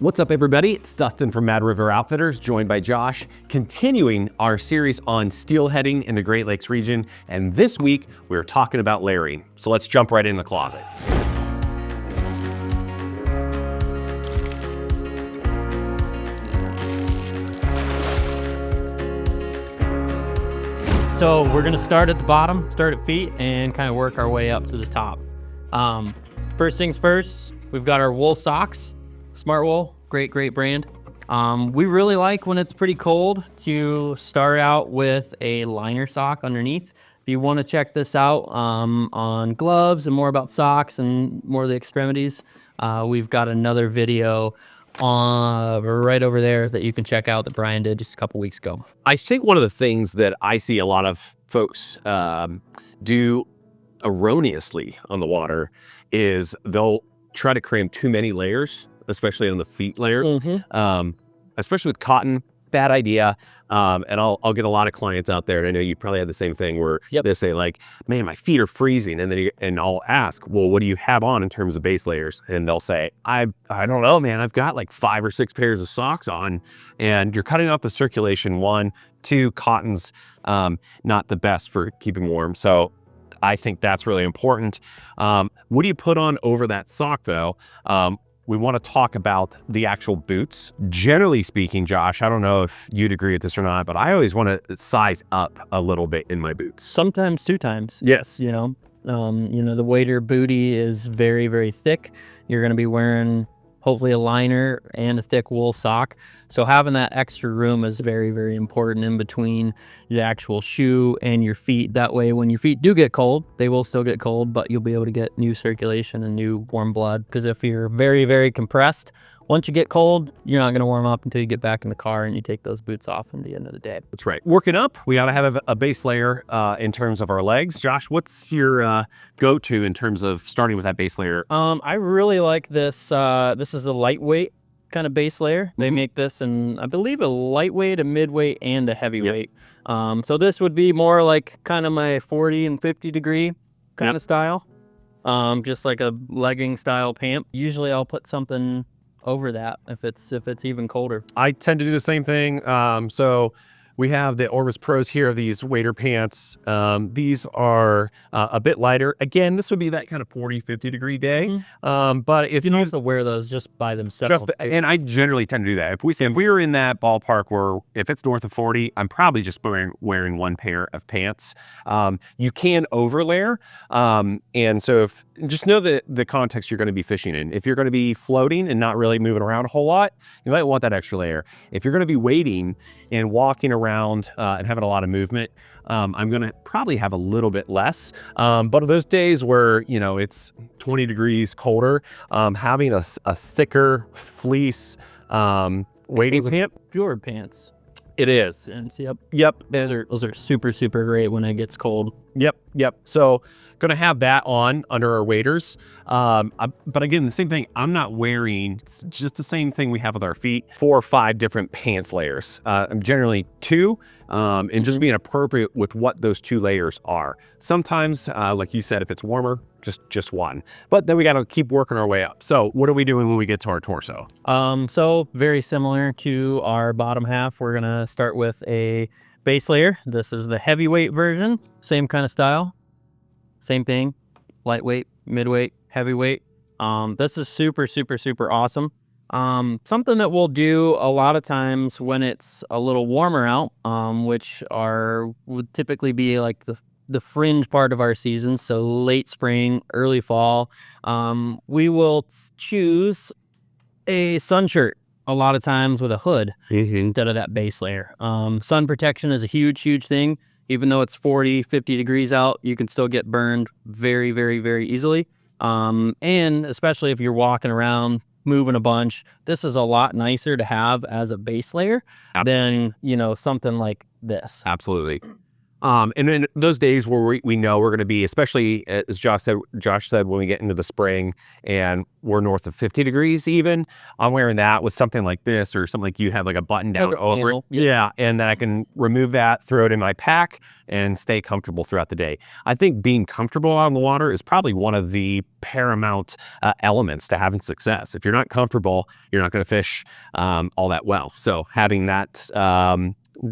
What's up, everybody? It's Dustin from Mad River Outfitters, joined by Josh, continuing our series on steelheading in the Great Lakes region. And this week, we're talking about layering. So let's jump right in the closet. So we're gonna start at the bottom, start at feet, and kind of work our way up to the top. First things first, we've got our wool socks. Smart Wool, great brand. We really like when it's pretty cold to start out with a liner sock underneath. If you want to check this out on gloves and more about socks and more of the extremities, we've got another video right over there that you can check out that Brian did just a couple weeks ago. I think one of the things that I see a lot of folks do erroneously on the water is they'll try to cram too many layers, especially on the feet layer, especially with cotton. Bad idea. And I'll get a lot of clients out there, and I know you probably had the same thing where they say like, man, my feet are freezing. And then I'll ask, well, what do you have on in terms of base layers? And they'll say, I don't know, man, I've got like 5 or 6 pairs of socks on, and you're cutting off the circulation. 1, 2, cotton's not the best for keeping warm. So I think that's really important. What do you put on over that sock though? We want to talk about the actual boots. Generally speaking, Josh, I don't know if you'd agree with this or not, but I always want to size up a little bit in my boots. Sometimes 2 times. Yes. You know, the wader booty is very thick. You're going to be wearing hopefully a liner and a thick wool sock. So having that extra room is very important in between the actual shoe and your feet. That way, when your feet do get cold, they will still get cold, but you'll be able to get new circulation and new warm blood. Because if you're very compressed, once you get cold, you're not going to warm up until you get back in the car and you take those boots off at the end of the day. That's right. Working up, we got to have a base layer in terms of our legs. Josh, what's your go-to in terms of starting with that base layer? I really like this. This is a lightweight kind of base layer. They make this in, I believe, a lightweight, a midweight, and a heavyweight. So this would be more like kind of my 40 and 50 degree kind of style. Just like a legging style pant. Usually I'll put something over that if it's even colder. I tend to do the same thing. So we have the Orbis Pros here, these wader pants. These are a bit lighter. Again, this would be that kind of 40, 50 degree day. But if you can also wear those just by themselves. And I generally tend to do that. If we were in that ballpark where if it's north of 40, I'm probably just wearing 1 pair of pants. You can overlayer. And so just know the context you're going to be fishing in. If you're going to be floating and not really moving around a whole lot, you might want that extra layer. If you're going to be wading and walking around and having a lot of movement, I'm going to probably have a little bit less. But those days where, it's 20 degrees colder, having a thicker fleece wading pant. Fjord pants. It is. And yep. Those are super great when it gets cold. Yep. So gonna have that on under our waders. But again, the same thing, I'm not wearing, it's just the same thing we have with our feet, 4 or 5 different pants layers. I'm generally 2, and just being appropriate with what those 2 layers are. Sometimes, like you said, if it's warmer, just 1. But then we gotta keep working our way up. So what are we doing when we get to our torso? So very similar to our bottom half, we're gonna start with a base layer. This is the heavyweight version, same kind of style, same thing, lightweight, midweight, heavyweight. This is super awesome. Something that we'll do a lot of times when it's a little warmer out, which would typically be like the fringe part of our season, so late spring, early fall, we will choose a sun shirt a lot of times with a hood instead of that base layer. Sun protection is a huge thing. Even though it's 40, 50 degrees out, you can still get burned very easily. And especially if you're walking around, moving a bunch, this is a lot nicer to have as a base layer than, something like this. Absolutely. And then those days where we know we're going to be, especially as Josh said, when we get into the spring and we're north of 50 degrees even, I'm wearing that with something like this or something like you have like a button down over it. Yeah. And then I can remove that, throw it in my pack and stay comfortable throughout the day. I think being comfortable out on the water is probably one of the paramount elements to having success. If you're not comfortable, you're not going to fish all that well. So having that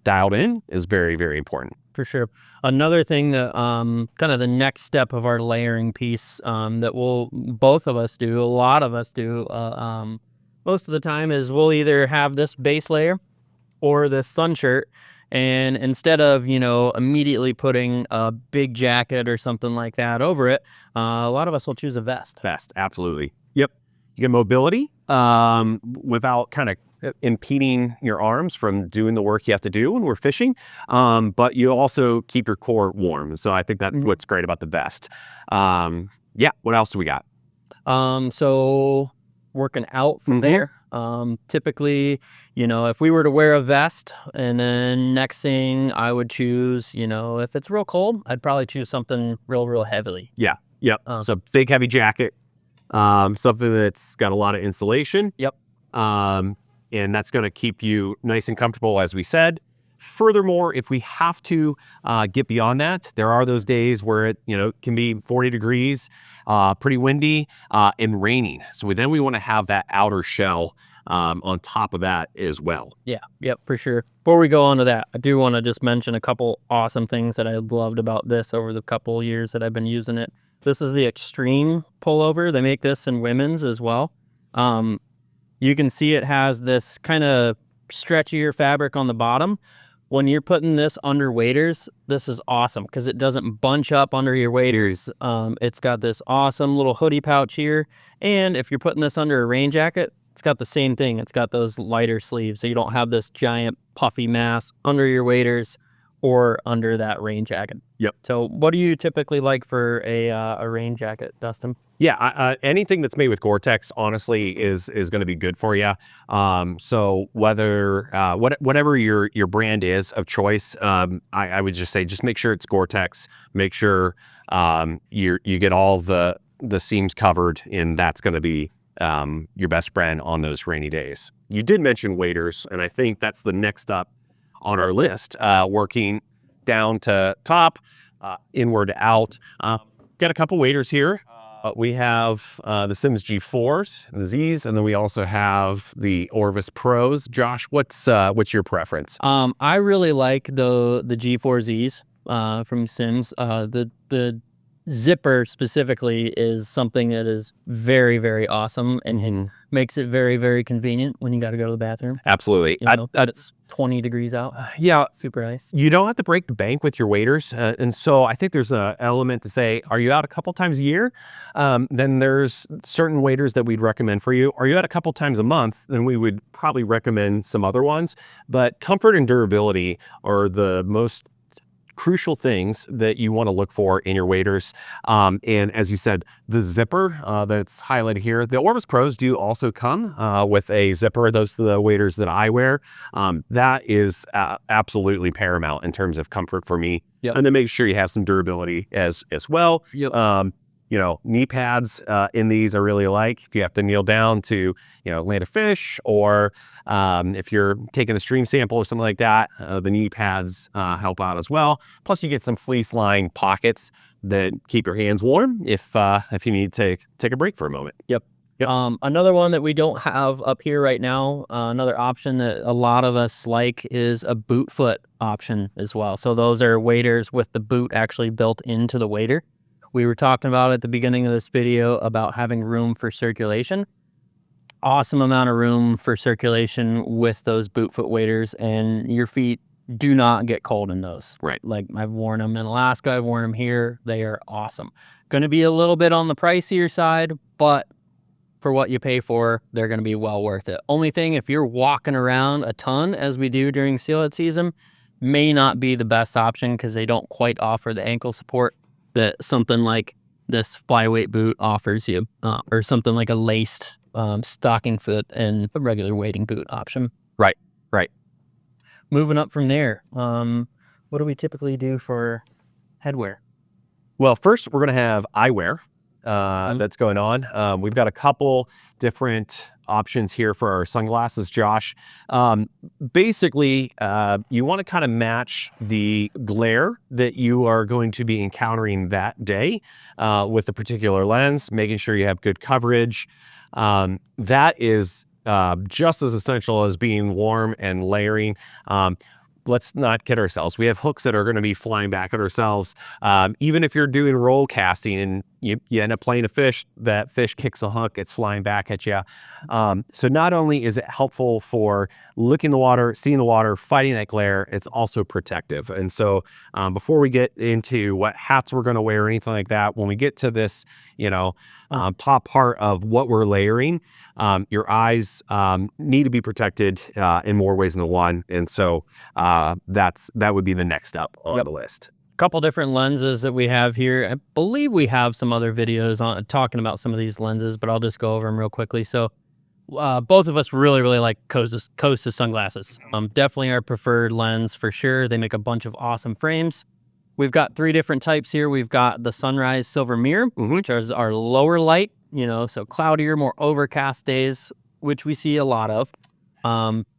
dialed in is very, very important. For sure. Another thing that kind of the next step of our layering piece that both of us do, a lot of us do most of the time, is we'll either have this base layer or this sun shirt, and instead of immediately putting a big jacket or something like that over it, a lot of us will choose a vest. Vest, absolutely. Yep. You get mobility without kind of impeding your arms from doing the work you have to do when we're fishing, but you also keep your core warm. So I think that's what's great about the vest. Yeah, what else do we got? So working out from there, typically, if we were to wear a vest, and then next thing I would choose, if it's real cold, I'd probably choose something real heavily. Yeah, yep. So big heavy jacket, something that's got a lot of insulation. Yep. And that's going to keep you nice and comfortable, as we said. Furthermore, if we have to get beyond that, there are those days where it can be 40 degrees, pretty windy, and raining. So then we want to have that outer shell on top of that as well. Yeah, yep, for sure. Before we go on to that, I do want to just mention a couple awesome things that I loved about this over the couple years that I've been using it. This is the Extreme pullover. They make this in women's as well. You can see it has this kind of stretchier fabric on the bottom. When you're putting this under waders, this is awesome because it doesn't bunch up under your waders. It's got this awesome little hoodie pouch here. And if you're putting this under a rain jacket, it's got the same thing. It's got those lighter sleeves, so you don't have this giant puffy mass under your waders or under that rain jacket. Yep. So what do you typically like for a rain jacket, Dustin? Yeah, anything that's made with Gore-Tex, honestly, is going to be good for you. So whatever your brand is of choice, I would just say just make sure it's Gore-Tex. Make sure you get all the seams covered, and that's going to be your best friend on those rainy days. You did mention waders, and I think that's the next up on our list, working down to top, inward to out. Got a couple waders here. We have the Simms G4s, the Z's, and then we also have the Orvis Pros. Josh, what's your preference? I really like the G4Zs from Simms. The zipper specifically is something that is very, very awesome and makes it very, very convenient when you got to go to the bathroom. Absolutely. It's 20 degrees out. Yeah. Super nice. You don't have to break the bank with your waders. And so I think there's an element to say, are you out a couple times a year? Then there's certain waders that we'd recommend for you. Are you out a couple times a month? Then we would probably recommend some other ones. But comfort and durability are the most crucial things that you want to look for in your waders. And as you said, the zipper that's highlighted here, the Orvis Pros do also come with a zipper. Those are the waders that I wear. That is absolutely paramount in terms of comfort for me. Yep. And then make sure you have some durability as well. Yep. Knee pads in these I really like. If you have to kneel down to, land a fish, or if you're taking a stream sample or something like that, the knee pads help out as well. Plus you get some fleece lined pockets that keep your hands warm if you need to take a break for a moment. Yep. Another one that we don't have up here right now, another option that a lot of us like is a boot foot option as well. So those are waders with the boot actually built into the wader. We were talking about at the beginning of this video about having room for circulation. Awesome amount of room for circulation with those boot foot waders, and your feet do not get cold in those. Right. Like I've worn them in Alaska, I've worn them here. They are awesome. Going to be a little bit on the pricier side, but for what you pay for, they're going to be well worth it. Only thing, if you're walking around a ton, as we do during steelhead season, may not be the best option because they don't quite offer the ankle support that something like this flyweight boot offers you, or something like a laced stocking foot and a regular wading boot option. Right. Moving up from there, what do we typically do for headwear? Well, first we're going to have eyewear that's going on. We've got a couple different options here for our sunglasses, Josh. Basically, you want to kind of match the glare that you are going to be encountering that day with a particular lens, making sure you have good coverage. That is just as essential as being warm and layering. Let's not kid ourselves. We have hooks that are going to be flying back at ourselves. Even if you're doing roll casting and you end up playing a fish, that fish kicks a hook, it's flying back at you. So not only is it helpful for looking the water, seeing the water, fighting that glare, it's also protective. And so before we get into what hats we're going to wear or anything like that, when we get to this, top part of what we're layering, your eyes need to be protected in more ways than one. And so that would be the next step on the list. Couple different lenses that we have here. I believe we have some other videos on talking about some of these lenses, but I'll just go over them real quickly. So both of us really like Costa sunglasses. Definitely our preferred lens for sure. They make a bunch of awesome frames. We've got 3 different types here. We've got the Sunrise Silver Mirror, which is our lower light, so cloudier, more overcast days, which we see a lot of.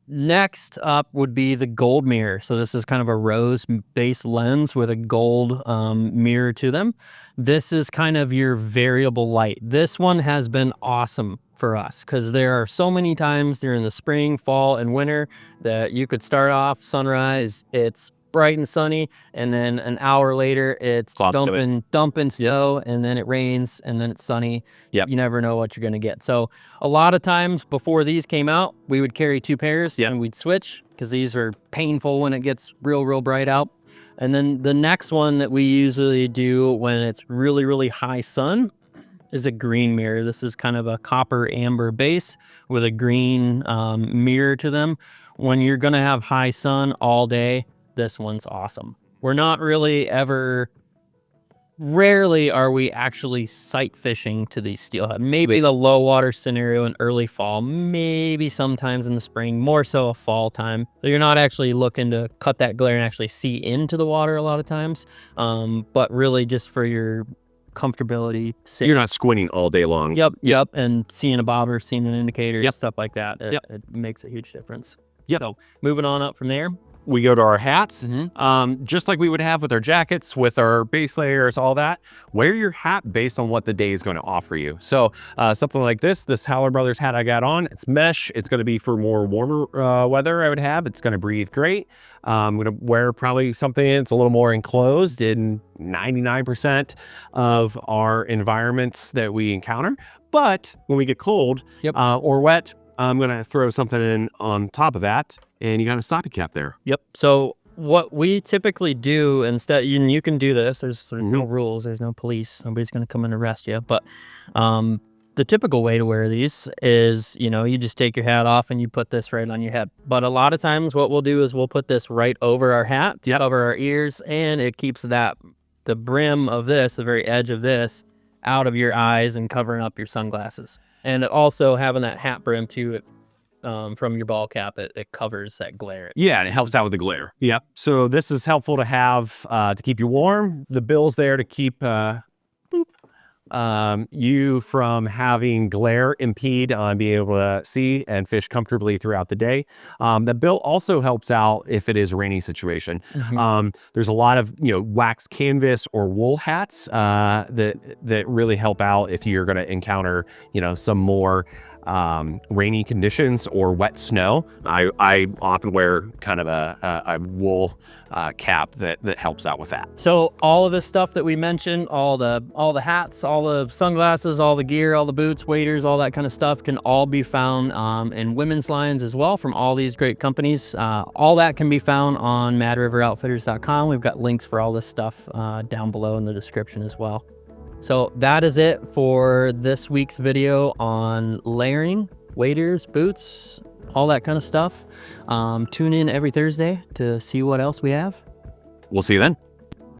Next up would be the Gold Mirror. So this is kind of a rose-based lens with a gold mirror to them. This is kind of your variable light. This one has been awesome for us because there are so many times during the spring, fall, and winter that you could start off sunrise, it's bright and sunny, and then an hour later it's dumping snow, and then it rains, and then it's sunny. You never know what you're going to get. So a lot of times before these came out, we would carry 2 pairs and we'd switch because these are painful when it gets real bright out. And then the next one that we usually do when it's really high sun is a green mirror. This is kind of a copper amber base with a green mirror to them. When you're going to have high sun all day, this one's awesome. We're not really rarely are we actually sight fishing to these steelhead. Maybe the low water scenario in early fall, maybe sometimes in the spring, more so a fall time. So you're not actually looking to cut that glare and actually see into the water a lot of times, but really just for your comfortability. You're not squinting all day long. Yep. And seeing a bobber, seeing an indicator, stuff like that, it makes a huge difference. So moving on up from there, we go to our hats, just like we would have with our jackets, with our base layers, all that. Wear your hat based on what the day is going to offer you. So something like this Howler Brothers hat I got on, it's mesh. It's going to be for more warmer weather I would have. It's going to breathe great. I'm going to wear probably something that's a little more enclosed in 99% of our environments that we encounter. But when we get cold or wet, I'm going to throw something in on top of that, and you got a stocking cap there. So what we typically do instead, you can do this. There's sort of no rules. There's no police. Nobody's going to come and arrest you. But the typical way to wear these is, you just take your hat off and you put this right on your head. But a lot of times what we'll do is we'll put this right over our hat, over our ears, and it keeps the brim of this, the very edge of this, out of your eyes and covering up your sunglasses. And also having that hat brim too, from your ball cap, it covers that glare. Yeah, and it helps out with the glare. So this is helpful to have to keep you warm. The bill's there to keep you from having glare impede on being able to see and fish comfortably throughout the day. The bill also helps out if it is a rainy situation. There's a lot of wax canvas or wool hats that really help out if you're going to encounter some more rainy conditions or wet snow. I often wear kind of a wool cap that helps out with that. So all of this stuff that we mentioned, all the hats, all the sunglasses, all the gear, all the boots, waders, all that kind of stuff can all be found in women's lines as well from all these great companies. All that can be found on madriveroutfitters.com. We've got links for all this stuff down below in the description as well. So that is it for this week's video on layering, waders, boots, all that kind of stuff. Tune in every Thursday to see what else we have. We'll see you then.